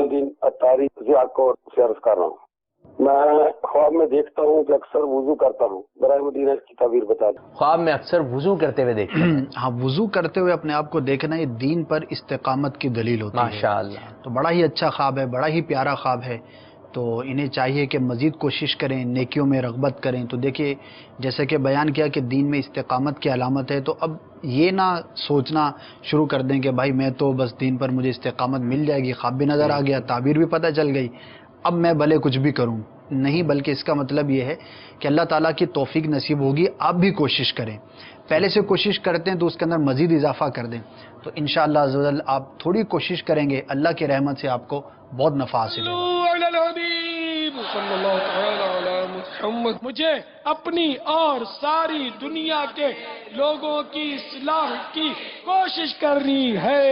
الدین اتاری ضیاء سے عرض کر رہا ہوں. میں خواب میں دیکھتا ہوں کہ اکثر وضو کرتا ہوں. برائے مدینہ اس کی تعبیر بتا دیں. خواب میں اکثر وضو کرتے ہوئے دیکھتے ہیں. ہاں، وضو کرتے ہوئے اپنے آپ کو دیکھنا یہ دین پر استقامت کی دلیل ہوتی ہے. ماشاءاللہ. تو بڑا ہی اچھا خواب ہے، بڑا ہی پیارا خواب ہے. تو انہیں چاہیے کہ مزید کوشش کریں، نیکیوں میں رغبت کریں. تو دیکھیے جیسے کہ بیان کیا کہ دین میں استقامت کی علامت ہے، تو اب یہ نہ سوچنا شروع کر دیں کہ بھائی میں تو بس دین پر مجھے استقامت مل جائے گی، خواب بھی نظر آ گیا، تعبیر بھی پتہ چل گئی، اب میں بھلے کچھ بھی کروں. نہیں، بلکہ اس کا مطلب یہ ہے کہ اللہ تعالیٰ کی توفیق نصیب ہوگی، آپ بھی کوشش کریں. پہلے سے کوشش کرتے ہیں تو اس کے اندر مزید اضافہ کر دیں. تو انشاءاللہ عز و جل آپ تھوڑی کوشش کریں گے، اللہ کی رحمت سے آپ کو بہت نفع حاصل ہوگا. صلی اللہ تعالی علی محمد. مجھے اپنی اور ساری دنیا کے لوگوں کی اصلاح کی کوشش کرنی ہے.